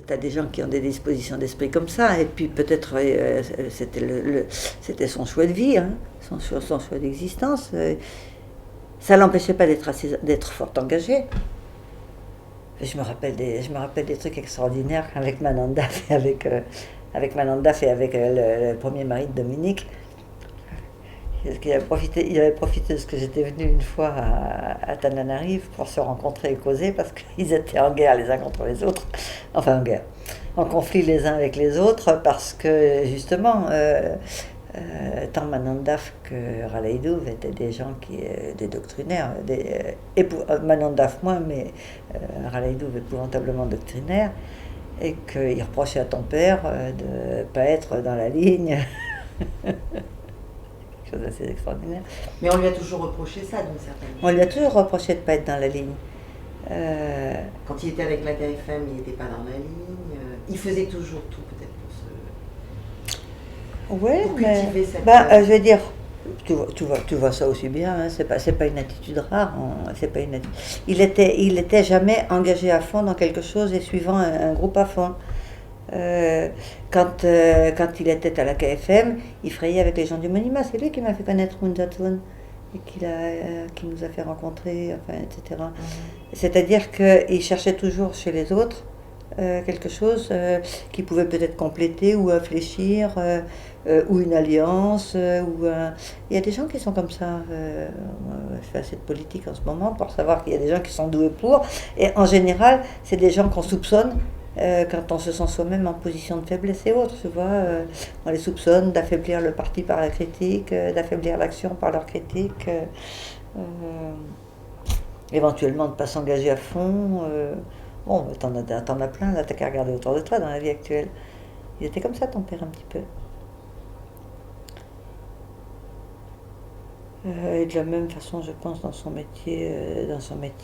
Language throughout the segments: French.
T'as des gens qui ont des dispositions d'esprit comme ça, et puis peut-être c'était son choix de vie, hein, son choix d'existence. Ça l'empêchait pas d'être fort engagé. Je me rappelle des trucs extraordinaires avec Manandaf et avec le premier mari de Dominique. Il avait profité de ce que j'étais venue une fois à Tananarive pour se rencontrer et causer parce qu'ils étaient en guerre les uns contre les autres, enfin en guerre, en conflit les uns avec les autres parce que justement, tant Manandaf que Ralaïdouv étaient des gens des doctrinaires, Manandaf moins, mais Ralaïdouv épouvantablement doctrinaire, et qu'il reprochait à ton père de ne pas être dans la ligne. Chose assez extraordinaire. Mais on lui a toujours reproché ça, d'une certaine manière. On lui a toujours reproché de ne pas être dans la ligne. Quand il était avec la KFM, il n'était pas dans la ligne. Il faisait toujours tout, peut-être, pour cultiver cette... je veux dire, tu vois ça aussi bien, hein, c'est pas une attitude rare. Il était jamais engagé à fond dans quelque chose et suivant un groupe à fond. Quand il était à la KFM, il frayait avec les gens du Monima. C'est lui qui m'a fait connaître Mundatun et qui nous a fait rencontrer, enfin, etc. C'est-à-dire qu'il cherchait toujours chez les autres quelque chose qui pouvait peut-être compléter ou infléchir, ou une alliance. Il y a des gens qui sont comme ça. Je fais assez de politique en ce moment pour savoir qu'il y a des gens qui sont doués pour. Et en général, c'est des gens qu'on soupçonne. Quand on se sent soi-même en position de faiblesse et autres, tu vois, on les soupçonne d'affaiblir le parti par la critique, d'affaiblir l'action par leur critique, éventuellement de ne pas s'engager à fond. Bon, t'en as plein, là, t'as qu'à regarder autour de toi dans la vie actuelle. Il était comme ça, ton père, un petit peu. Et de la même façon, je pense, dans son métier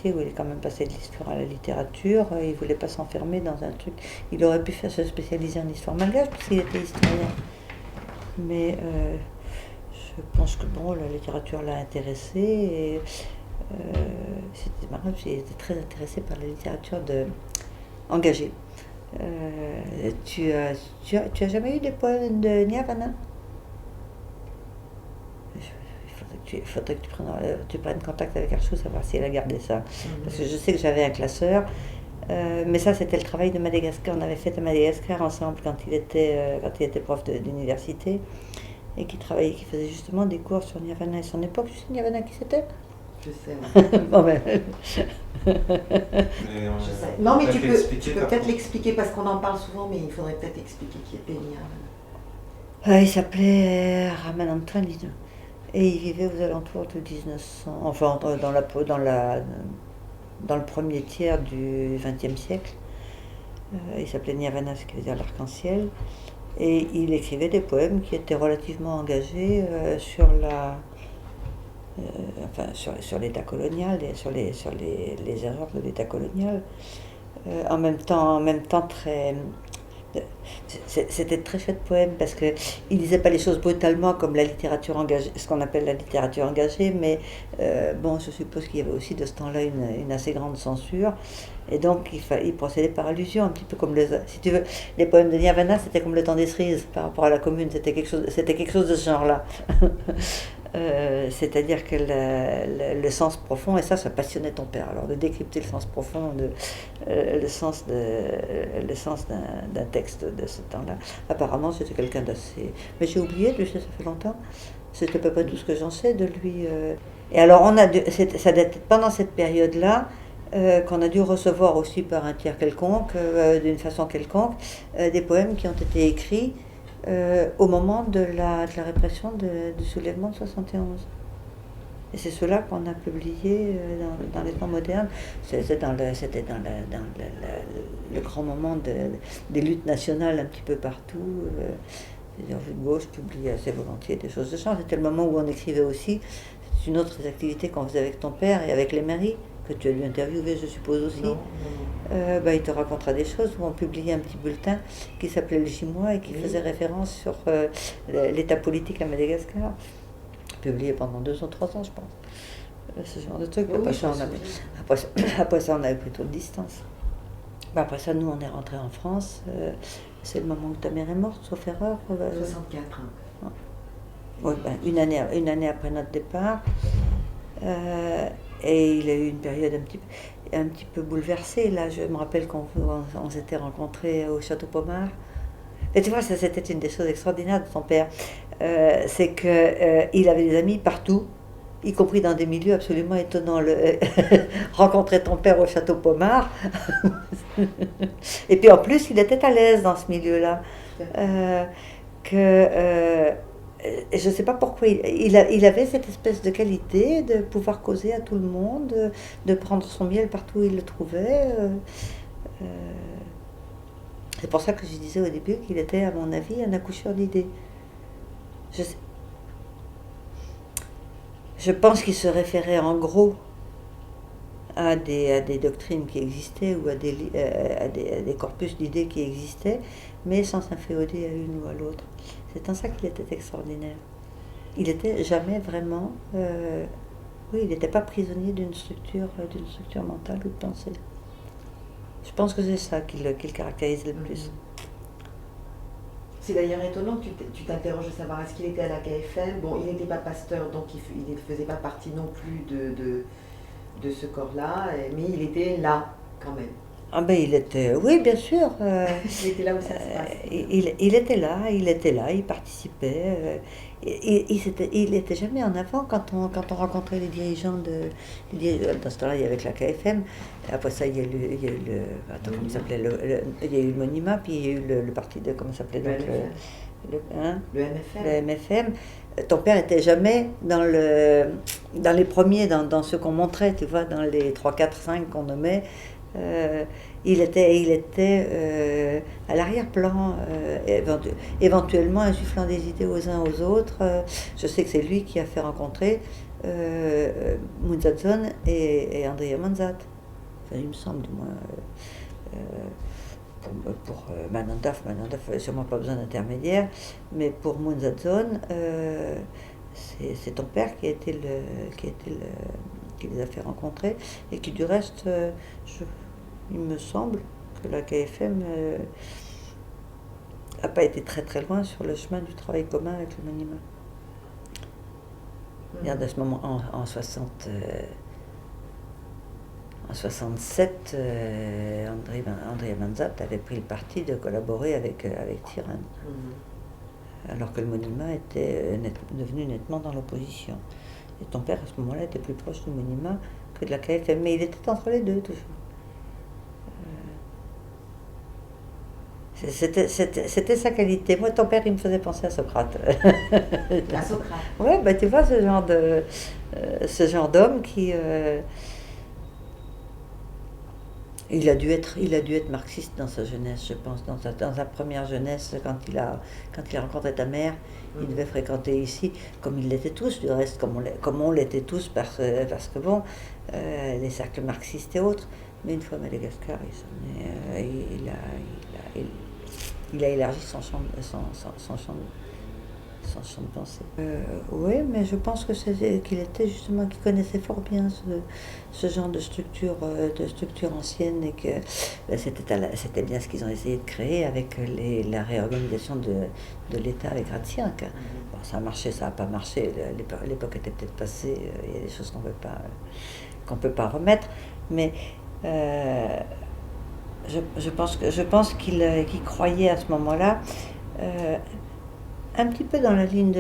où il est quand même passé de l'histoire à la littérature, il ne voulait pas s'enfermer dans un truc. Il aurait pu se spécialiser en histoire malgache parce qu'il était historien. Mais je pense que bon, la littérature l'a intéressé et c'était marrant, il était très intéressé par la littérature engagée. Tu as jamais eu des poèmes de Nyavana? Il faudrait que tu prennes contact avec Archou, savoir si elle a gardé ça. Parce que je sais que j'avais un classeur, mais ça c'était le travail de Madagascar. On avait fait à Madagascar ensemble quand il était prof d'université et qui faisait justement des cours sur Nyavana et son époque. Tu sais Nyavana qui c'était? Je sais. Bon, ben. Je sais. Non, mais tu peux peut-être l'expliquer parce qu'on en parle souvent, mais il faudrait peut-être expliquer qui était Nyavana. Il s'appelait Raman Antoine. Et il vivait aux alentours de 1900, enfin dans le premier tiers du XXe siècle. Il s'appelait Nyavana, ce qui veut dire l'arc-en-ciel. Et il écrivait des poèmes qui étaient relativement engagés sur l'État colonial et sur les erreurs de l'État colonial. En même temps très... C'était très chouette poème parce qu'il ne disait pas les choses brutalement comme la littérature engagée, ce qu'on appelle la littérature engagée, mais bon, je suppose qu'il y avait aussi de ce temps-là une assez grande censure. Et donc il procédait par allusion, un petit peu comme si tu veux, les poèmes de Nyavana, c'était comme le temps des cerises par rapport à la commune, c'était quelque chose de ce genre-là. C'est-à-dire que le sens profond, et ça passionnait ton père, alors de décrypter le sens profond, le sens d'un texte de ce temps-là. Apparemment, c'était quelqu'un d'assez... Mais j'ai oublié, je sais, ça fait longtemps, c'était pas tout ce que j'en sais de lui. Et alors, ça date pendant cette période-là, qu'on a dû recevoir aussi par un tiers quelconque, d'une façon quelconque, des poèmes qui ont été écrits au moment de la répression du soulèvement de 71. Et c'est cela qu'on a publié dans les temps modernes. C'était dans le grand moment des luttes nationales un petit peu partout. Les revues de gauche publiaient assez volontiers des choses de genre. C'était le moment où on écrivait aussi. C'est une autre activité qu'on faisait avec ton père et avec les mairies, que tu as dû interviewer, je suppose aussi. Non. Il te racontera des choses où on publiait un petit bulletin qui s'appelait le Chinois et qui faisait référence sur l'état politique à Madagascar, publié pendant 2 ou 3 ans, je pense. Ce genre de truc. Après ça, on avait plutôt de distance. Après ça, nous, on est rentrés en France. C'est le moment où ta mère est morte, sauf erreur. 64. Hein. Oui, une année après notre départ. Et il a eu une période un petit peu bouleversée. Là, je me rappelle qu'on s'était rencontrés au Château Pommard. Et tu vois, ça, c'était une des choses extraordinaires de son père. C'est qu'il avait des amis partout, y compris dans des milieux absolument étonnants. Rencontrer ton père au Château Pommard. Et puis en plus, il était à l'aise dans ce milieu-là. Je ne sais pas pourquoi, il avait cette espèce de qualité de pouvoir causer à tout le monde, de prendre son miel partout où il le trouvait. C'est pour ça que je disais au début qu'il était, à mon avis, un accoucheur d'idées. Je pense qu'il se référait en gros à des doctrines qui existaient ou à des corpus d'idées qui existaient, mais sans s'inféoder à une ou à l'autre. C'est en ça qu'il était extraordinaire. Il n'était jamais vraiment... oui, il n'était pas prisonnier d'une structure mentale ou de pensée. Je pense que c'est ça qui le caractérise le plus. C'est d'ailleurs étonnant que tu t'interroges de savoir est-ce qu'il était à la KFM. Bon, il n'était pas pasteur, donc il ne faisait pas partie non plus de ce corps-là, mais il était là quand même. Ah ben il était, oui bien sûr. Il était là où ça se passe. Il était là, il participait. Il était jamais en avant quand on rencontrait les dirigeants dans ce temps-là, il y avait la KFM. Après ça, il y a eu comment il s'appelait, il y a eu le Monima, puis il y a eu le parti de, comment ça s'appelait donc, le MFM. Le MFM. Ton père était jamais dans les premiers, dans ceux qu'on montrait, tu vois, dans les 3, 4, 5 qu'on nommait. Il était à l'arrière-plan, éventuellement insufflant des idées aux uns aux autres. Je sais que c'est lui qui a fait rencontrer Munzatson et Andrea Manzat. Enfin, il me semble, du moins. Pour Manandaf n'avait sûrement pas besoin d'intermédiaire, mais pour Munzatson, c'est ton père qui les a fait rencontrer, et qui du reste, il me semble que la KFM n'a pas été très très loin sur le chemin du travail commun avec le Monima. Regarde, à ce moment, en 67, Andrea Manzat avait pris le parti de collaborer avec Tirane, alors que le Monima était devenu nettement dans l'opposition. Et ton père, à ce moment-là, était plus proche du Monima que de la KFM, mais il était entre les deux, toujours. C'était sa qualité. Moi, ton père, il me faisait penser à Socrate. À Socrate. Ouais, bah, tu vois, ce genre d'homme qui... Il a dû être marxiste dans sa jeunesse, je pense, dans sa première jeunesse, quand il a rencontré ta mère. Il devait fréquenter ici, comme ils l'étaient tous, du reste, comme on l'était tous, parce que bon, les cercles marxistes et autres. Mais une fois à Madagascar, il a élargi son champ de pensée. Oui, mais je pense que qu'il connaissait fort bien ce genre de structure ancienne, et que c'était bien ce qu'ils ont essayé de créer avec la réorganisation de l'État avec Ratsiak. Bon, ça a marché, ça n'a pas marché, l'époque était peut-être passée, il y a des choses qu'on peut pas remettre, mais je pense qu'il croyait à ce moment-là, un petit peu dans la ligne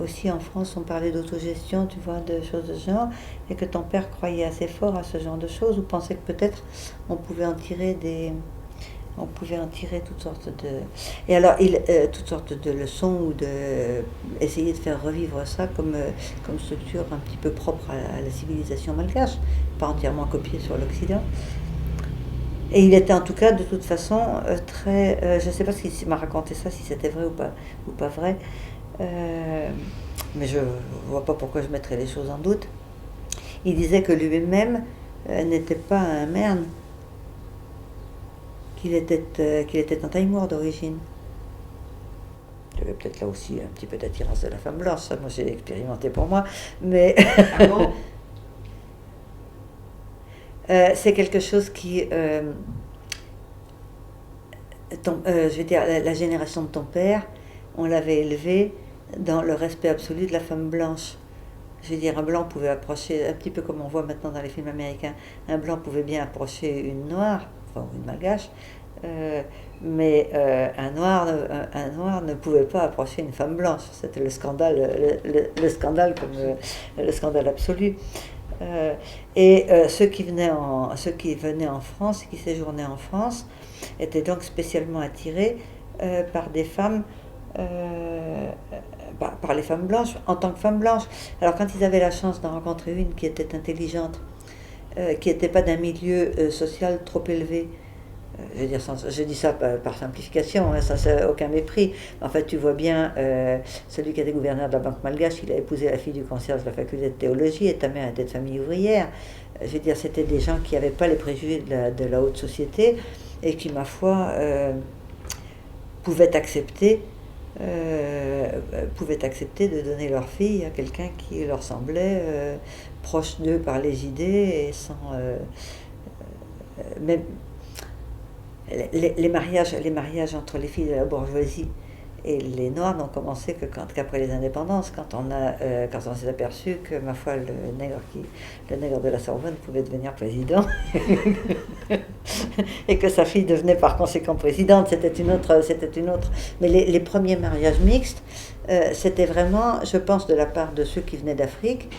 aussi en France, on parlait d'autogestion, tu vois, de choses de ce genre, et que ton père croyait assez fort à ce genre de choses, ou pensait que peut-être on pouvait en tirer toutes sortes de leçons, ou essayer de faire revivre ça comme structure un petit peu propre à la civilisation malgache, pas entièrement copiée sur l'Occident. Et il était en tout cas, de toute façon, très... je ne sais pas s'il m'a raconté ça, si c'était vrai ou pas vrai, mais je ne vois pas pourquoi je mettrais les choses en doute. Il disait que lui-même n'était pas un merne, qu'il était un Taïmour d'origine. Il y avait peut-être là aussi un petit peu d'attirance de la femme blanche, ça, moi j'ai expérimenté pour moi, mais... Ah bon? C'est quelque chose je veux dire, la génération de ton père, on l'avait élevé dans le respect absolu de la femme blanche. Je veux dire, un blanc pouvait approcher, un petit peu comme on voit maintenant dans les films américains, un blanc pouvait bien approcher une noire, enfin une malgache, mais un noir ne pouvait pas approcher une femme blanche. C'était le scandale, le scandale le scandale absolu. Ceux qui venaient en France, qui séjournaient en France, étaient donc spécialement attirés par des femmes, par les femmes blanches, en tant que femmes blanches. Alors quand ils avaient la chance d'en rencontrer une qui était intelligente, qui n'était pas d'un milieu social trop élevé, je veux dire, je dis ça par simplification, hein, ça c'est aucun mépris. En fait, tu vois bien, celui qui était gouverneur de la Banque malgache, il a épousé la fille du concierge de la faculté de théologie, et ta mère était de famille ouvrière. Je veux dire, c'était des gens qui n'avaient pas les préjugés de la haute société, et qui, ma foi, pouvaient accepter de donner leur fille à quelqu'un qui leur semblait proche d'eux par les idées, et sans... même les mariages entre les filles de la bourgeoisie et les Noirs n'ont commencé qu'après les indépendances, quand on s'est aperçu que, ma foi, le nègre de la Sorbonne pouvait devenir président et que sa fille devenait par conséquent présidente. C'était une autre. Mais les premiers mariages mixtes, c'était vraiment, je pense, de la part de ceux qui venaient d'Afrique,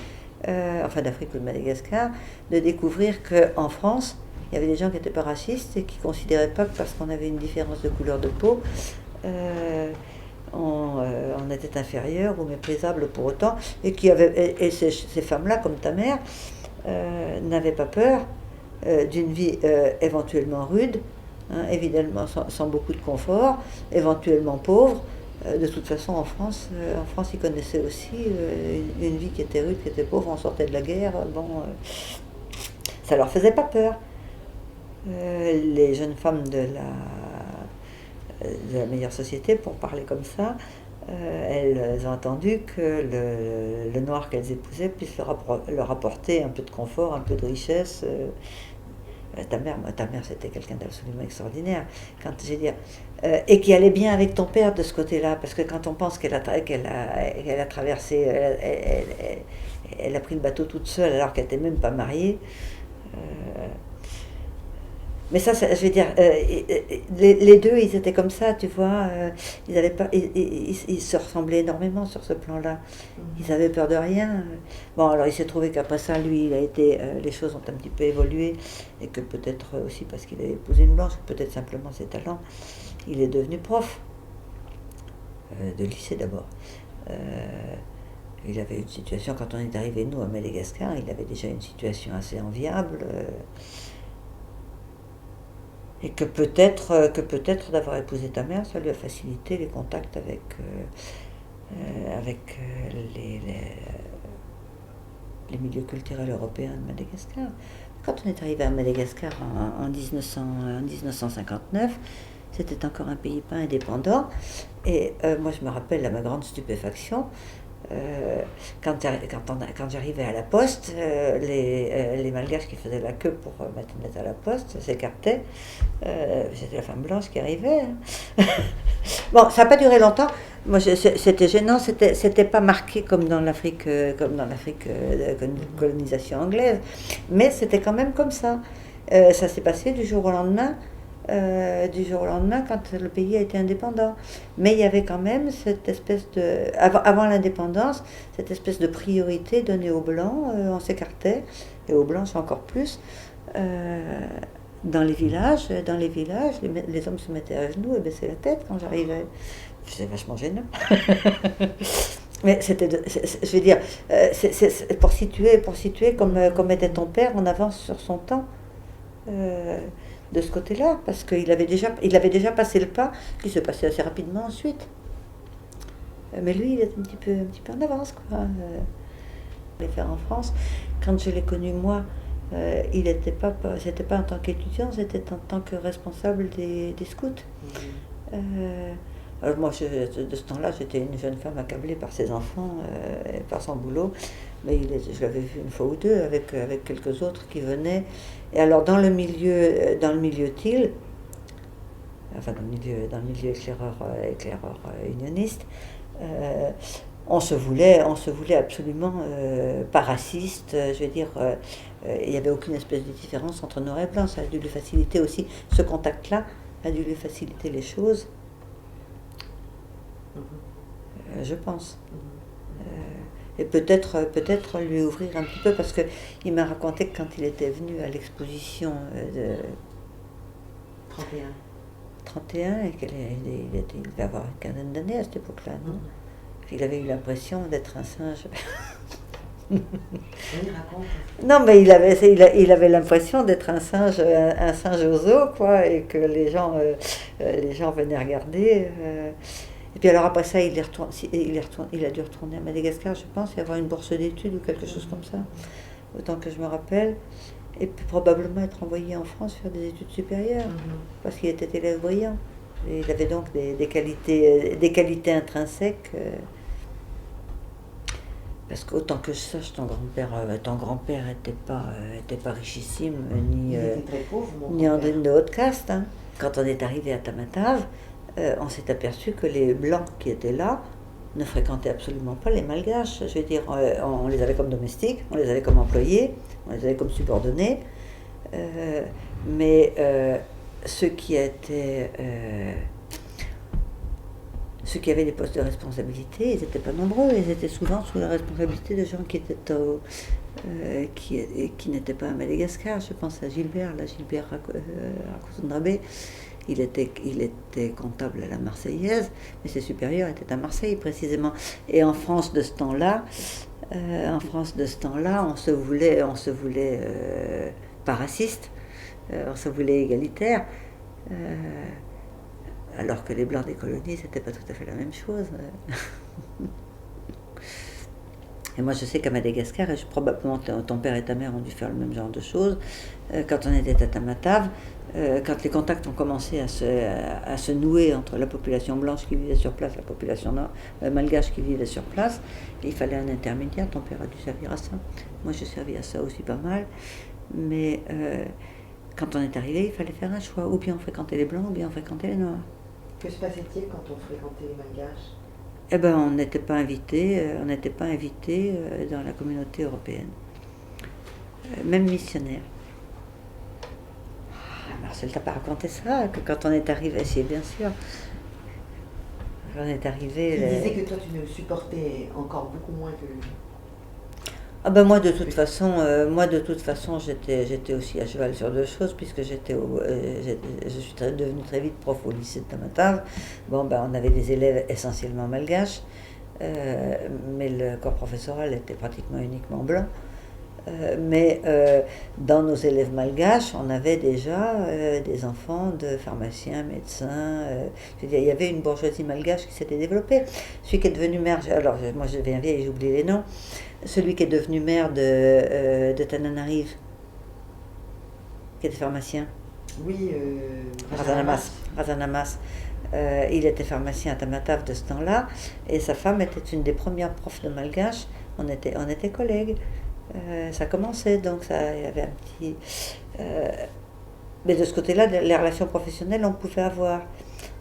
d'Afrique ou de Madagascar, de découvrir qu'en France, il y avait des gens qui n'étaient pas racistes et qui ne considéraient pas que parce qu'on avait une différence de couleur de peau, on était inférieur ou méprisable pour autant, et ces femmes-là, comme ta mère, n'avaient pas peur d'une vie éventuellement rude, hein, évidemment sans beaucoup de confort, éventuellement pauvre. De toute façon, en France, ils connaissaient aussi une vie qui était rude, qui était pauvre. On sortait de la guerre, ça leur faisait pas peur. Les jeunes femmes de la meilleure société, pour parler comme ça, elles ont entendu que le noir qu'elles épousaient puisse leur apporter un peu de confort, un peu de richesse. Ta mère, c'était quelqu'un d'absolument extraordinaire, et qui allait bien avec ton père de ce côté-là, parce que quand on pense qu'elle a traversé, elle a pris le bateau toute seule alors qu'elle n'était même pas mariée. Mais ça, je veux dire, les deux, ils étaient comme ça, tu vois. Ils se ressemblaient énormément sur ce plan-là. Ils avaient peur de rien. Bon, alors il s'est trouvé qu'après ça, lui, les choses ont un petit peu évolué, et que peut-être aussi parce qu'il a épousé une blanche, peut-être simplement ses talents, il est devenu prof de lycée d'abord. Il avait une situation, quand on est arrivé, nous, à Madagascar, il avait déjà une situation assez enviable. Et que peut-être d'avoir épousé ta mère, ça lui a facilité les contacts avec les milieux culturels européens de Madagascar. Quand on est arrivé à Madagascar en 1959, c'était encore un pays pas indépendant. Et moi, je me rappelle, à ma grande stupéfaction, quand j'arrivais à la poste, les malgaches qui faisaient la queue pour mettre une lettre à la poste s'écartaient. C'était la femme blanche qui arrivait. Hein. Bon, ça n'a pas duré longtemps. Moi, c'était gênant. C'était pas marqué comme dans l'Afrique, de colonisation anglaise, mais c'était quand même comme ça. Ça s'est passé du jour au lendemain. Quand le pays a été indépendant. Mais il y avait quand même cette espèce de... Avant l'indépendance, cette espèce de priorité donnée aux Blancs, on s'écartait, et aux Blancs encore plus. Dans les villages, les hommes se mettaient à genoux et baissaient la tête quand j'arrivais. C'était vachement gênant. Mais je veux dire, c'est pour situer comme était ton père en avance sur son temps. De ce côté-là, parce qu'il avait déjà passé le pas, qui se passait assez rapidement ensuite. Mais lui, il est un petit peu en avance, quoi. Les faire en France. Quand je l'ai connu, moi, c'était pas en tant qu'étudiant, c'était en tant que responsable des scouts. Alors moi, de ce temps-là, j'étais une jeune femme accablée par ses enfants, et par son boulot. Mais je l'avais vu une fois ou deux avec quelques autres qui venaient. Et alors dans le milieu TIL, enfin dans le milieu éclaireur unioniste. On se voulait absolument pas raciste, je veux dire, il n'y avait aucune espèce de différence entre noir et blanc, ça a dû lui faciliter aussi, ce contact-là a dû lui faciliter les choses, je pense. Et peut-être lui ouvrir un petit peu, parce qu'il m'a raconté que quand il était venu à l'exposition de 31 et qu'il devait avoir une quinzaine d'années à cette époque-là, non? Il avait eu l'impression d'être un singe. Non, mais il avait l'impression d'être un singe au zoo, quoi, et que les gens venaient regarder. Et puis alors après ça, il a dû retourner à Madagascar, je pense, et avoir une bourse d'études ou quelque chose comme ça, autant que je me rappelle. Et puis probablement être envoyé en France faire des études supérieures, parce qu'il était élève brillant. Et il avait donc des qualités intrinsèques. Parce qu'autant que je sache, ton grand-père était pas richissime, ni de haute caste. Hein. Quand on est arrivé à Tamatave, on s'est aperçu que les Blancs qui étaient là ne fréquentaient absolument pas les Malgaches. Je veux dire, on les avait comme domestiques, on les avait comme employés, on les avait comme subordonnés. Mais ceux qui avaient des postes de responsabilité, ils n'étaient pas nombreux, ils étaient souvent sous la responsabilité de gens qui n'étaient pas à Madagascar. Je pense à Gilbert Rakosundrabé. Il était comptable à la Marseillaise, mais ses supérieurs étaient à Marseille précisément. Et en France de ce temps-là, on se voulait pas raciste, on se voulait égalitaire. Alors que les Blancs des colonies, c'était pas tout à fait la même chose. Et moi, je sais qu'à Madagascar, et probablement ton père et ta mère ont dû faire le même genre de choses, quand on était à Tamatave, quand les contacts ont commencé à se nouer entre la population blanche qui vivait sur place, la population malgache qui vivait sur place, il fallait un intermédiaire. Ton père a dû servir à ça. Moi, j'ai servi à ça aussi pas mal. Mais quand on est arrivé, il fallait faire un choix. Ou bien on fréquentait les Blancs, ou bien on fréquentait les Noirs. Que se passait-il quand on fréquentait les Malgaches? Eh bien, on n'était pas invité dans la communauté européenne. Même missionnaire. Marcel t'a pas raconté ça, que quand on est arrivé, si bien sûr. Quand on est arrivé. Il disait que toi tu ne supportais encore beaucoup moins que lui. Ah ben moi de toute façon, j'étais aussi à cheval sur deux choses, puisque je suis devenue très vite prof au lycée de Tamatave. Bon ben on avait des élèves essentiellement malgaches, mais le corps professoral était pratiquement uniquement blanc. Mais dans nos élèves malgaches, on avait déjà des enfants de pharmaciens, médecins. Je veux dire, il y avait une bourgeoisie malgache qui s'était développée. Celui qui est devenu maire, alors moi je deviens vieille et j'oublie les noms, celui qui est devenu maire de Tananarive, qui était pharmacien. Oui, Razanamas. Il était pharmacien à Tamatave de ce temps-là, et sa femme était une des premières profs de malgache. On était collègues. Ça commençait, donc il y avait un petit... mais de ce côté-là, les relations professionnelles, on pouvait avoir.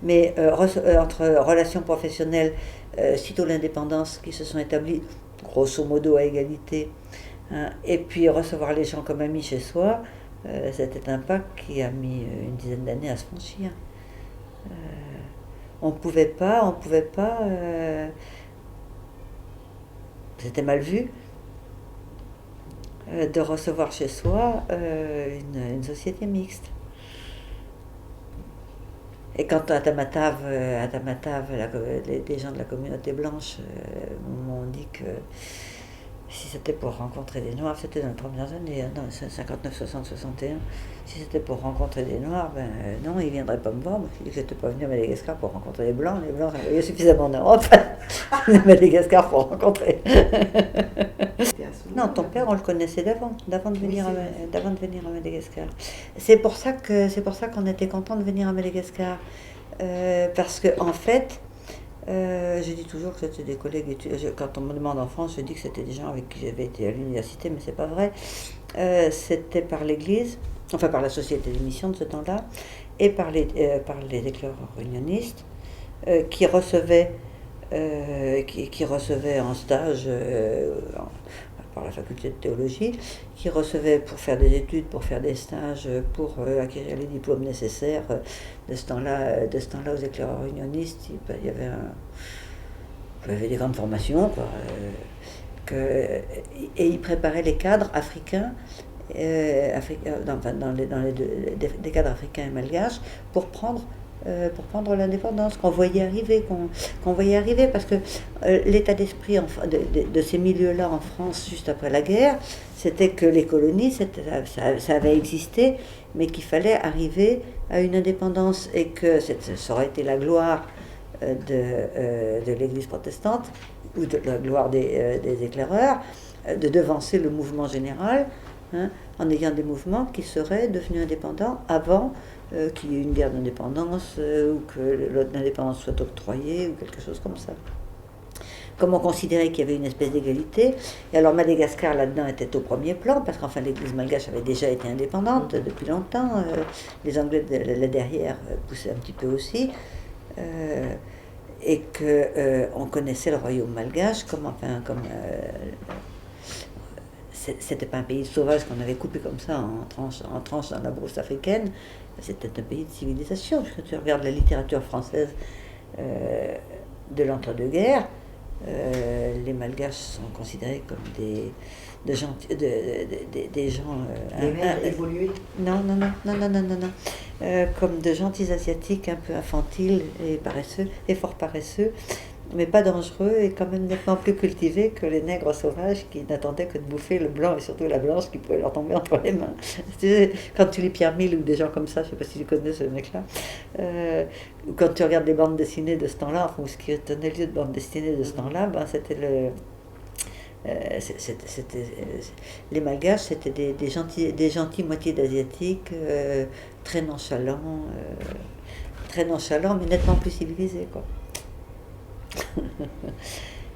Mais entre relations professionnelles, sitôt l'indépendance, qui se sont établies, grosso modo à égalité, hein, et puis recevoir les gens comme amis chez soi, c'était un pas qui a mis une dizaine d'années à se franchir. On pouvait pas, c'était mal vu, de recevoir chez soi une société mixte. Et quand à Tamatave, les gens de la communauté blanche m'ont dit que si c'était pour rencontrer des Noirs, c'était dans les premières années, dans 59, 60, 61, si c'était pour rencontrer des Noirs, ben non, ils ne viendraient pas me voir. Moi, je dis que je n'étais pas venu à Madagascar pour rencontrer les Blancs. Les Blancs, il y a suffisamment en Europe. À Madagascar pour rencontrer. Non, ton père, on le connaissait d'avant de venir à Madagascar. C'est pour ça qu'on était content de venir à Madagascar. Parce que, en fait, je dis toujours que c'était des collègues. Quand on me demande en France, je dis que c'était des gens avec qui j'avais été à l'université, mais c'est pas vrai. C'était par l'église, enfin par la société d'émission de ce temps-là. et par les éclaireurs unionistes qui recevaient en stage par la faculté de théologie, qui recevaient pour faire des études, pour faire des stages, pour acquérir les diplômes nécessaires. De ce temps-là aux éclaireurs unionistes, il y avait des grandes formations, quoi, et ils préparaient les cadres africains, des cadres africains et malgaches pour prendre l'indépendance qu'on voyait arriver, parce que l'état d'esprit de ces milieux-là en France juste après la guerre, c'était que les colonies, ça avait existé, mais qu'il fallait arriver à une indépendance et que ça aurait été la gloire de l'Église protestante ou de la gloire des éclaireurs, de devancer le mouvement général, hein, en ayant des mouvements qui seraient devenus indépendants avant qu'il y ait une guerre d'indépendance ou que l'indépendance soit octroyée ou quelque chose comme ça. Comme on considérait qu'il y avait une espèce d'égalité, et alors Madagascar là-dedans était au premier plan, parce qu'enfin l'église malgache avait déjà été indépendante depuis longtemps, les Anglais là derrière poussaient un petit peu aussi, et qu'on connaissait le royaume malgache c'était pas un pays sauvage qu'on avait coupé comme ça en tranches dans la brousse africaine, c'était un pays de civilisation. Parce que tu regardes la littérature française de l'entre-deux-guerres, les malgaches sont considérés comme des gens évolués. Non, comme de gentils asiatiques un peu infantiles et paresseux, et fort paresseux, mais pas dangereux et quand même nettement plus cultivés que les nègres sauvages qui n'attendaient que de bouffer le blanc et surtout la blanche qui pouvait leur tomber entre les mains. Quand tu lis Pierre Mille ou des gens comme ça, je ne sais pas si tu connais ce mec-là, ou quand tu regardes les bandes dessinées de ce temps-là, enfin, ce qui tenait lieu de bandes dessinées de ce temps-là, ben, c'était les malgaches, c'était des gentils moitiés d'asiatiques, très nonchalants, mais nettement plus civilisés, quoi.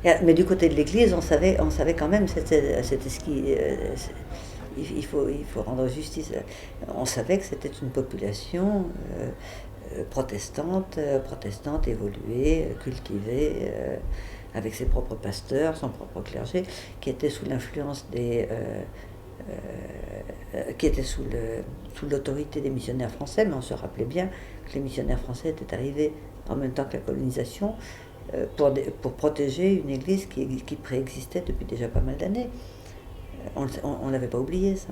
Mais du côté de l'Église, on savait quand même, c'était ce qui, il faut rendre justice. On savait que c'était une population protestante évoluée, cultivée, avec ses propres pasteurs, son propre clergé, qui était sous l'influence qui était sous l'autorité des missionnaires français, mais on se rappelait bien que les missionnaires français étaient arrivés en même temps que la colonisation, pour protéger une église qui préexistait depuis déjà pas mal d'années. On n'avait pas oublié ça.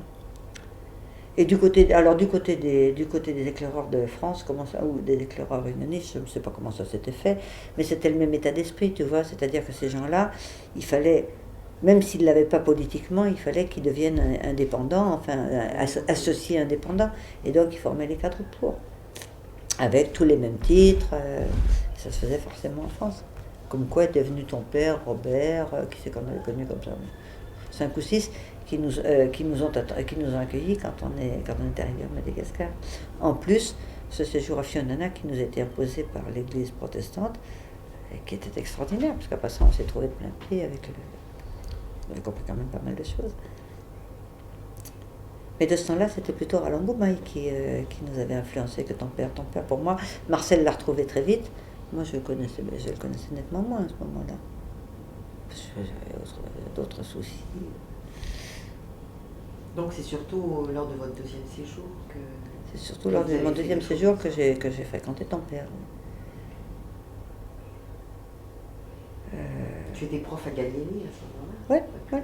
Et du côté des éclaireurs de France, ou des éclaireurs unionistes, je ne sais pas comment ça s'était fait, mais c'était le même état d'esprit, tu vois, c'est-à-dire que ces gens-là, il fallait, même s'ils ne l'avaient pas politiquement, il fallait qu'ils deviennent indépendants, enfin associés indépendants, et donc ils formaient les cadres pour, avec tous les mêmes titres. Ça se faisait forcément en France. Comme quoi était venu ton père, Robert, qui c'est qu'on avait connu comme ça, 5 ou 6, qui nous ont accueillis quand on est arrivé à Madagascar. En plus, ce séjour à Fionnana qui nous a été imposé par l'église protestante, et qui était extraordinaire, parce qu'après ça, on s'est trouvé de plein pied on avait compris quand même pas mal de choses. Mais de ce temps-là, c'était plutôt Roland Boumaille qui nous avait influencé que ton père. Pour moi, Marcel l'a retrouvé très vite. Moi, je le connaissais nettement moins à ce moment-là. Parce que j'avais d'autres soucis. Donc c'est surtout lors de votre deuxième séjour que... C'est surtout lors de mon deuxième séjour que j'ai fréquenté ton père. Tu étais prof à Gallieni à ce moment-là? Ouais.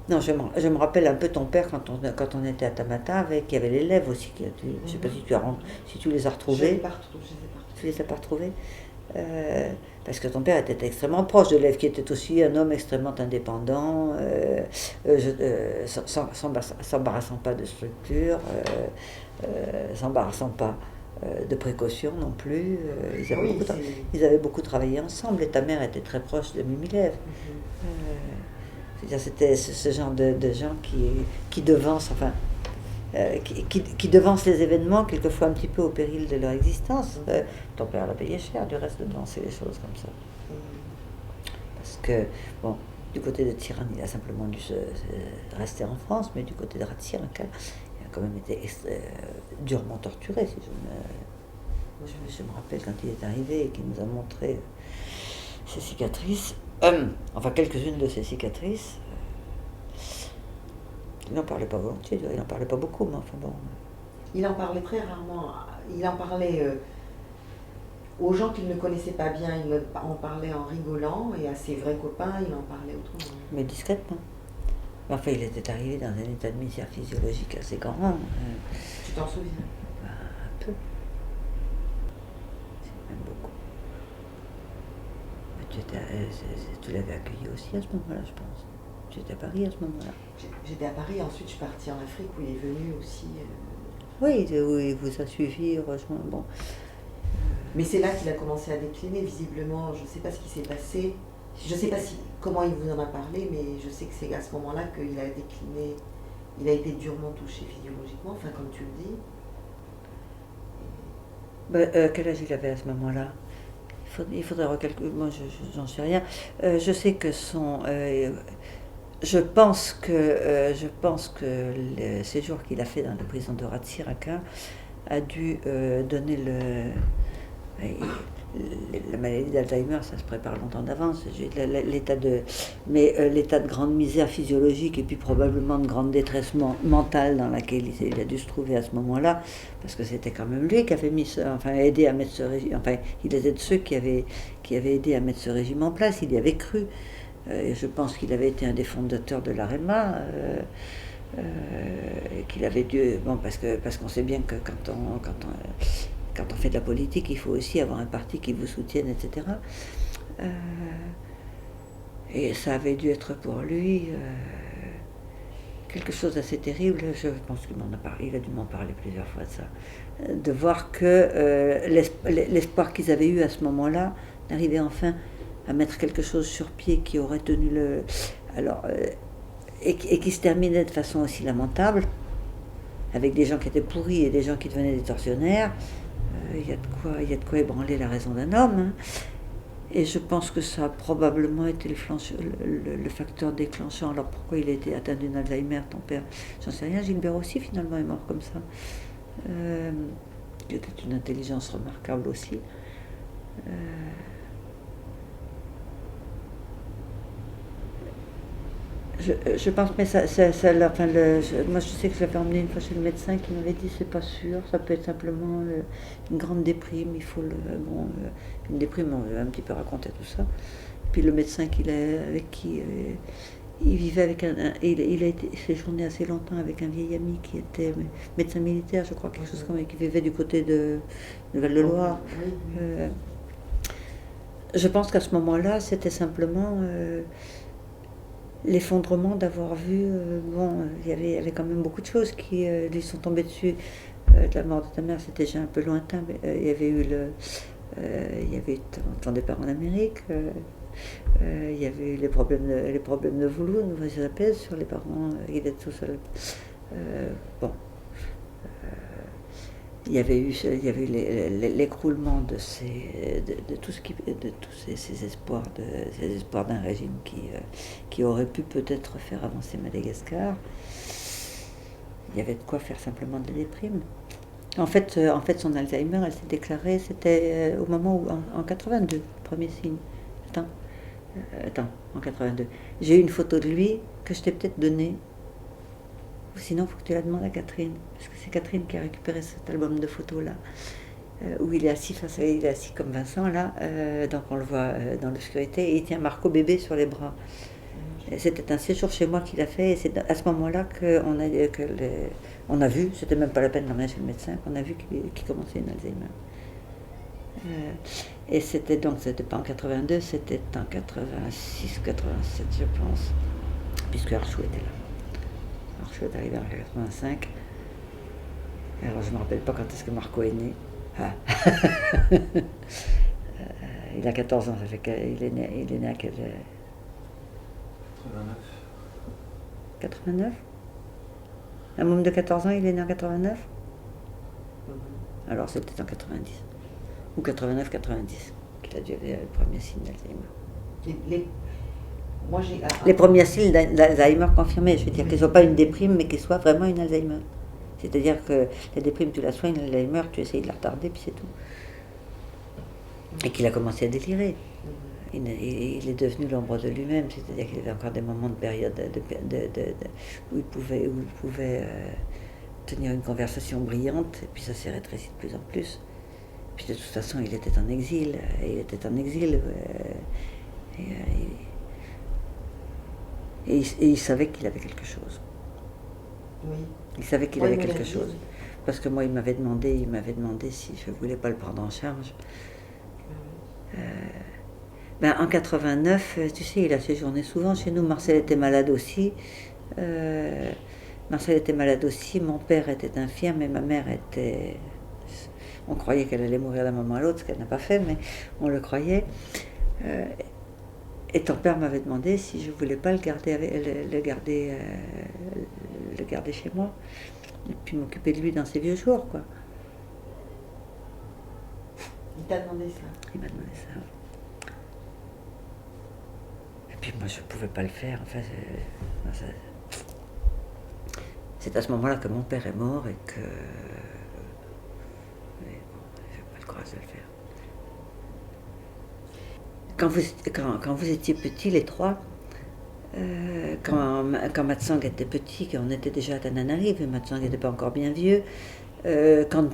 Non, je me rappelle un peu ton père quand on était à Tamata, il y avait l'élève aussi. Je ne sais pas si tu les as retrouvés. Je ne les ai pas retrouvés. Tu les as pas retrouvés parce que ton père était extrêmement proche de l'élève, qui était aussi un homme extrêmement indépendant, s'embarrassant pas de structure, s'embarrassant pas de précaution non plus. Ils avaient beaucoup travaillé ensemble, et ta mère était très proche de Mimilève. C'était ce genre de gens qui devancent, qui devancent les événements, quelquefois un petit peu au péril de leur existence. Ton père l'a payé cher, du reste, de devancer les choses comme ça. Parce que, bon, du côté de Tirane, il a simplement dû rester en France, mais du côté de Ratsir, a quand même été durement torturé, si je me rappelle quand il est arrivé et qu'il nous a montré ses cicatrices, enfin quelques-unes de ses cicatrices. Il n'en parlait pas volontiers, il n'en parlait pas beaucoup, mais enfin bon. Il en parlait très rarement. Il en parlait aux gens qu'il ne connaissait pas bien, il en parlait en rigolant, et à ses vrais copains, il en parlait autrement. Mais discrètement. Enfin, il était arrivé dans un état de misère physiologique assez grand. Tu t'en souviens? Un peu. C'est même beaucoup. Mais tu l'avais accueilli aussi à ce moment-là, je pense. Tu étais à Paris à ce moment-là. J'étais à Paris, ensuite je suis partie en Afrique où il est venu aussi. Oui, il vous a suivi, heureusement. Bon. Mais c'est là qu'il a commencé à décliner, visiblement. Je ne sais pas ce qui s'est passé. Je ne sais pas comment il vous en a parlé, mais je sais que c'est à ce moment-là qu'il a décliné. Il a été durement touché physiologiquement, enfin comme tu le dis. Quel âge il avait à ce moment-là? Il faudrait recalculer. Moi, j'en sais rien. Je sais que je pense que le séjour qu'il a fait dans la prison de Ratsiraka a dû donner la maladie d'Alzheimer, ça se prépare longtemps d'avance. L'état de grande misère physiologique et puis probablement de grande détresse mentale dans laquelle il a dû se trouver à ce moment-là, parce que c'était quand même lui qui avait aidé à mettre ce régime. Enfin, il était de ceux qui avaient aidé à mettre ce régime en place. Il y avait cru. Et je pense qu'il avait été un des fondateurs de l'AREMA. Qu'il avait dû. Bon, parce qu'on sait bien que quand on fait de la politique, il faut aussi avoir un parti qui vous soutienne, etc. Et ça avait dû être pour lui quelque chose d'assez terrible. Je pense qu'il m'en a parlé, il a dû m'en parler plusieurs fois de ça. De voir que l'espoir qu'ils avaient eu à ce moment-là, d'arriver enfin à mettre quelque chose sur pied qui aurait tenu et qui se terminait de façon aussi lamentable, avec des gens qui étaient pourris et des gens qui devenaient des tortionnaires. Il y a de quoi ébranler la raison d'un homme. Hein. Et je pense que ça a probablement été le facteur déclenchant. Alors pourquoi il a été atteint d'une Alzheimer, ton père? J'en sais rien. Gilbert aussi, finalement, est mort comme ça. Il était une intelligence remarquable aussi. Je pense, mais moi je sais que je l'avais emmené une fois chez le médecin qui m'avait dit c'est pas sûr, ça peut être simplement une grande déprime, une déprime, on va un petit peu raconter tout ça. Puis le médecin avec qui il vivait il a été séjourné assez longtemps avec un vieil ami qui était médecin militaire, je crois, quelque chose comme, qui vivait du côté de Val-de-Loire. Je pense qu'à ce moment-là, c'était simplement l'effondrement d'avoir vu, il y avait quand même beaucoup de choses qui lui sont tombées dessus. La mort de ta mère, c'était déjà un peu lointain, mais il y avait eu ton départ en Amérique, il y avait eu les problèmes de Voulou, Nouvelle-Zélande, sur les parents, il était tout seul. Il y avait eu l'écroulement de tous ces espoirs d'un régime qui aurait pu peut-être faire avancer Madagascar. Il y avait de quoi faire simplement de la déprime. En fait, son Alzheimer, elle s'est déclarée, c'était au moment où, en 82, premier signe. Attends, en 82. J'ai eu une photo de lui que je t'ai peut-être donnée. Ou sinon, il faut que tu la demandes à Catherine, parce que c'est Catherine qui a récupéré cet album de photos-là, où il est assis comme Vincent, là, donc on le voit dans l'obscurité, et il tient Marco bébé sur les bras. C'était un séjour chez moi qu'il a fait, et c'est à ce moment-là qu'on a vu, c'était même pas la peine d'emmener chez le médecin, qu'on a vu qu'il commençait une Alzheimer. Et c'était pas en 82, c'était en 86, 87, je pense, puisque Archou était là. Je suis arrivé en 85. Alors je ne me rappelle pas quand est-ce que Marco est né. Il a 14 ans, ça fait qu'il est né à quel... 89. 89 Un homme de 14 ans, il est né en 89 Alors c'est peut-être en 90. Ou 89-90 qu'il a dû avoir le premier signe d'Alzheimer. Les premiers signes d'Alzheimer confirmés, je veux dire qu'ils ne soient pas une déprime, mais qu'ils soient vraiment une Alzheimer. C'est-à-dire que la déprime, tu la soignes, l'Alzheimer, tu essayes de la retarder, puis c'est tout. Et qu'il a commencé à délirer. Il est devenu l'ombre de lui-même, c'est-à-dire qu'il avait encore des moments de période où il pouvait tenir une conversation brillante, et puis ça s'est rétréci de plus en plus. Puis de toute façon, il était en exil, et il savait qu'il avait quelque chose. Oui. Il savait qu'il avait quelque chose. Parce que moi, il m'avait demandé si je ne voulais pas le prendre en charge. En 89, tu sais, il a séjourné souvent chez nous. Marcel était malade aussi. Mon père était infirme et ma mère était... On croyait qu'elle allait mourir d'un moment à l'autre, ce qu'elle n'a pas fait, mais on le croyait. Et ton père m'avait demandé si je ne voulais pas le garder chez moi. Et puis m'occuper de lui dans ses vieux jours, quoi. Il t'a demandé ça? Il m'a demandé ça. Et puis moi, je ne pouvais pas le faire. Enfin, c'est à ce moment-là que mon père est mort et que... je n'avais pas le courage de le faire. Quand vous étiez petits, les trois, quand Matsang était petit, qu'on était déjà à Tananarive, et Matsang n'était pas encore bien vieux, quand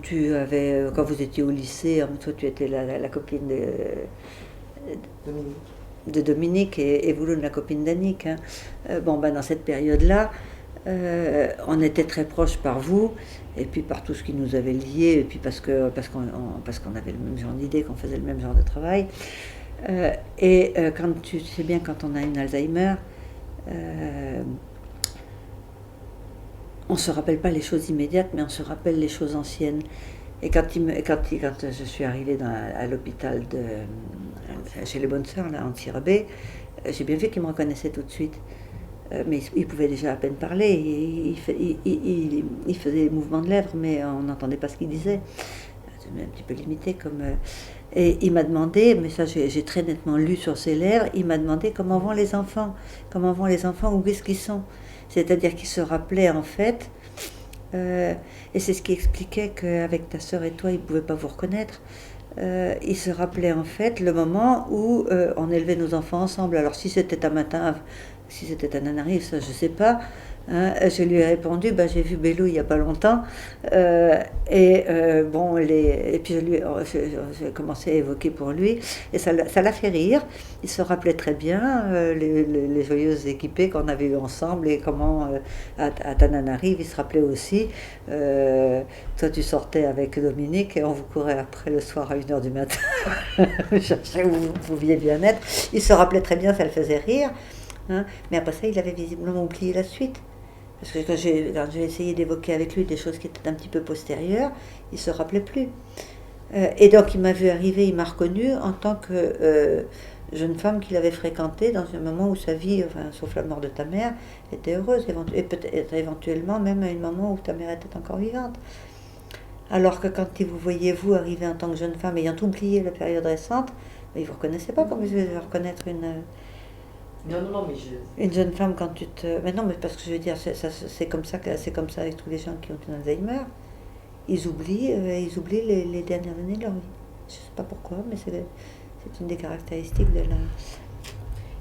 vous étiez au lycée, toi tu étais la copine de Dominique et Vouloun la copine d'Annick. Hein. Dans cette période-là, on était très proches par vous, et puis par tout ce qui nous avait liés, et puis parce qu'on avait le même genre d'idées, qu'on faisait le même genre de travail. Quand tu sais bien, quand on a une Alzheimer, on ne se rappelle pas les choses immédiates, mais on se rappelle les choses anciennes. Et quand je suis arrivée à l'hôpital chez les bonnes sœurs, là, en Tirabé, j'ai bien vu qu'il me reconnaissait tout de suite. Mais il pouvait déjà à peine parler. Il faisait des mouvements de lèvres, mais on n'entendait pas ce qu'il disait. C'était un petit peu limité comme... Et il m'a demandé, mais ça j'ai très nettement lu sur ses lèvres, il m'a demandé comment vont les enfants, où est-ce qu'ils sont. C'est-à-dire qu'il se rappelait en fait, et c'est ce qui expliquait qu'avec ta sœur et toi, il ne pouvait pas vous reconnaître. Il se rappelait en fait le moment où on élevait nos enfants ensemble. Alors si c'était un matin, si c'était à Nanarive, ça je ne sais pas. Hein, je lui ai répondu, j'ai vu Bélou il n'y a pas longtemps, et puis j'ai commencé à évoquer pour lui, et ça l'a fait rire. Il se rappelait très bien les joyeuses équipées qu'on avait eues ensemble, et comment à Tananarive, il se rappelait aussi, toi tu sortais avec Dominique, et on vous courait après le soir à 1h du matin, chercher où vous pouviez bien être. Il se rappelait très bien, ça le faisait rire. Hein, mais après ça, il avait visiblement oublié la suite. Parce que quand j'ai essayé d'évoquer avec lui des choses qui étaient un petit peu postérieures, il ne se rappelait plus. Et donc il m'a vu arriver, il m'a reconnue en tant que jeune femme qu'il avait fréquentée dans un moment où sa vie, sauf la mort de ta mère, était heureuse, et peut-être éventuellement même à un moment où ta mère était encore vivante. Alors que quand vous voyez vous arriver en tant que jeune femme, ayant oublié la période récente, il ne vous reconnaissait pas, comme vous devez reconnaître une... Non, mais Une jeune femme, quand tu te... Mais non, mais parce que je veux dire, c'est comme ça avec tous les gens qui ont une Alzheimer. Ils oublient les dernières années de leur vie. Je ne sais pas pourquoi, mais c'est une des caractéristiques de la...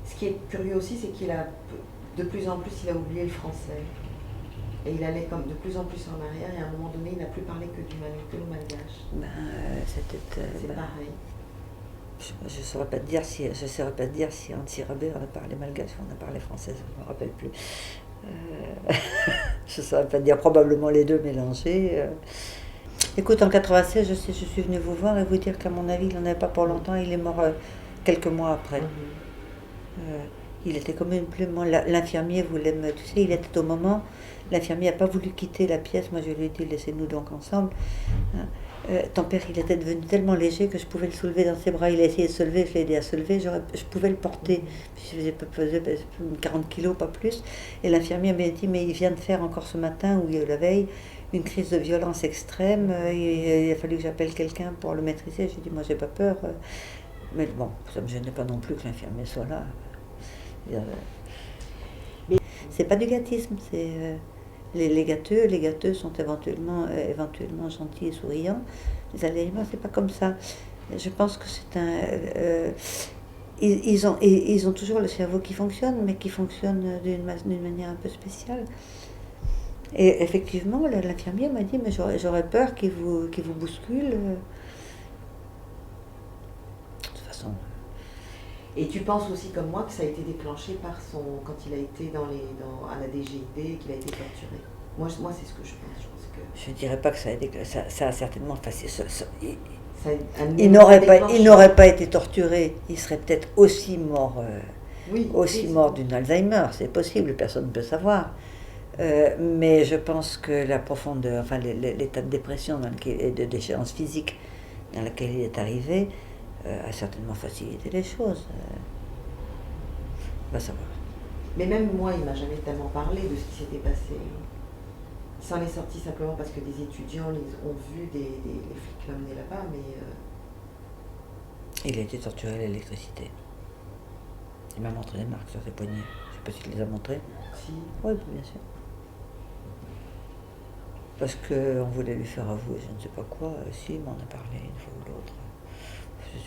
Ce qui est curieux aussi, c'est qu'il a, de plus en plus, il a oublié le français. Et il allait comme de plus en plus en arrière, et à un moment donné, il n'a plus parlé que au malgache. C'est pareil. Je ne saurais pas te dire si en Tirabé on a parlé malgache ou on a parlé français, je ne me rappelle plus. Je ne saurais pas te dire, probablement les deux mélangés. Écoute, en 96, je suis venue vous voir et vous dire qu'à mon avis, il n'en avait pas pour longtemps, il est mort quelques mois après. Il était comme une plume. L'infirmier voulait me... Tu sais, il était au moment... L'infirmier n'a pas voulu quitter la pièce. Moi, je lui ai dit, laissez-nous donc ensemble. Ton père, il était devenu tellement léger que je pouvais le soulever dans ses bras. Il a essayé de se lever, je l'ai aidé à se lever. Je pouvais le porter. Je faisais 40 kilos, pas plus. Et l'infirmier m'a dit, mais il vient de faire encore ce matin ou la veille une crise de violence extrême. Il a fallu que j'appelle quelqu'un pour le maîtriser. J'ai dit, moi, j'ai pas peur. Mais bon, ça ne me gênait pas non plus que l'infirmier soit là. C'est pas du gâtisme, Les gâteux sont éventuellement gentils et souriants. Les Alzheimer, c'est pas comme ça. Je pense que c'est un. Ils ont toujours le cerveau qui fonctionne, mais qui fonctionne d'une manière un peu spéciale. Et effectivement, l'infirmière m'a dit, mais j'aurais peur qu'il vous bouscule. De toute façon. Et tu penses aussi comme moi que ça a été déclenché par quand il a été à la DGID, qu'il a été torturé. Moi c'est ce que je pense. Je pense que Je ne dirais pas que ça a certainement facilité. il Il n'aurait pas été torturé. Il serait peut-être aussi mort, mort d'une Alzheimer. C'est possible, personne ne peut savoir. Mais je pense que la profondeur, enfin l'état de dépression et de déchéance physique dans lequel il est arrivé a certainement facilité les choses. On va savoir. Mais même moi, il m'a jamais tellement parlé de ce qui s'était passé. Il s'en est sorti simplement parce que des étudiants ont vu les flics l'amener là-bas, mais... Il a été torturé à l'électricité. Il m'a montré des marques sur ses poignets. Je ne sais pas si tu les as montrées. Si. Oui, bien sûr. Parce qu'on voulait lui faire avouer je ne sais pas quoi. Si, il m'en a parlé une fois ou l'autre.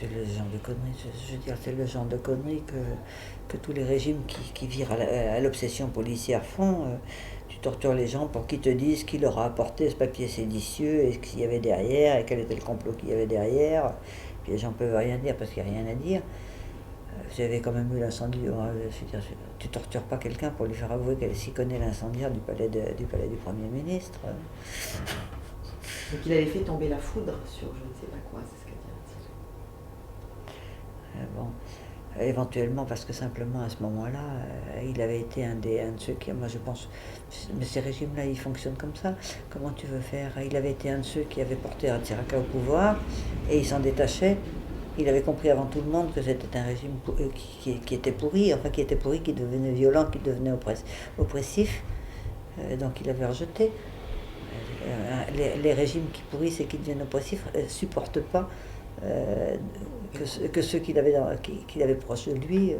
C'est le genre de conneries, je veux dire, c'est le genre de conneries que tous les régimes qui virent à l'obsession policière font. Tu tortures les gens pour qu'ils te disent qui leur a apporté ce papier séditieux et ce qu'il y avait derrière et quel était le complot qu'il y avait derrière. Puis les gens ne peuvent rien dire parce qu'il n'y a rien à dire. Vous avez quand même eu l'incendie. Tu tortures pas quelqu'un pour lui faire avouer qu'elle s'y connaît l'incendiaire du palais du Premier ministre. Donc il avait fait tomber la foudre sur je ne sais pas quoi, c'est ce qu'a dit. Bon, éventuellement parce que simplement à ce moment-là, il avait été un de ceux qui, moi je pense, mais ces régimes-là, ils fonctionnent comme ça. Comment tu veux faire? Il avait été un de ceux qui avait porté Ratsiraka au pouvoir et il s'en détachait. Il avait compris avant tout le monde que c'était un régime qui était pourri, qui devenait violent, qui devenait oppressif. Donc il avait rejeté. Les régimes qui pourrissent et qui deviennent oppressifs ne supportent pas que ceux qu'il avait proches de lui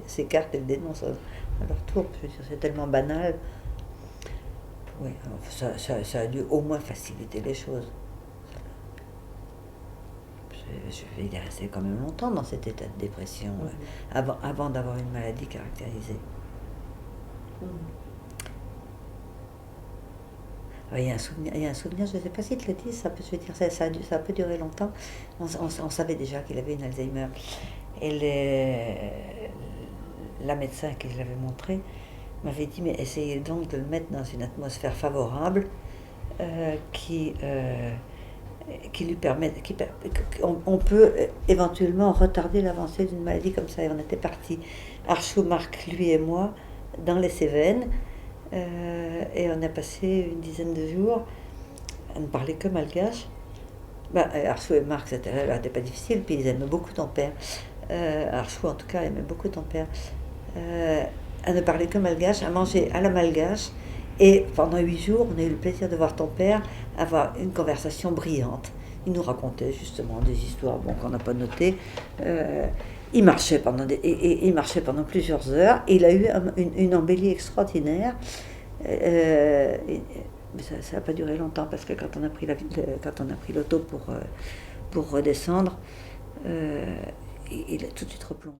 s'écartent et le dénoncent à leur tour. Je veux dire, c'est tellement banal. Oui, ça a dû au moins faciliter les choses. Il est resté quand même longtemps dans cet état de dépression, avant d'avoir une maladie caractérisée. Il y a un souvenir, je ne sais pas si tu le dis, ça a pu durer longtemps. On savait déjà qu'il avait une Alzheimer. Et la médecin qui l'avait montré m'avait dit, mais essayez donc de le mettre dans une atmosphère favorable qui lui permet, on peut éventuellement retarder l'avancée d'une maladie comme ça. Et on était partis, Archou, Marc, lui et moi, dans les Cévennes. Et on a passé une dizaine de jours à ne parler que malgache. Archou et Marc, c'était pas difficile, puis ils aimaient beaucoup ton père. Archou, en tout cas, aimait beaucoup ton père. À ne parler que malgache, à manger à la malgache. Et pendant 8 jours, on a eu le plaisir de voir ton père avoir une conversation brillante. Il nous racontait justement des histoires qu'on n'a pas notées. Il marchait pendant plusieurs heures. Il a eu une embellie extraordinaire. Mais ça n'a pas duré longtemps parce que quand on a pris l'auto pour redescendre, il a tout de suite replongé.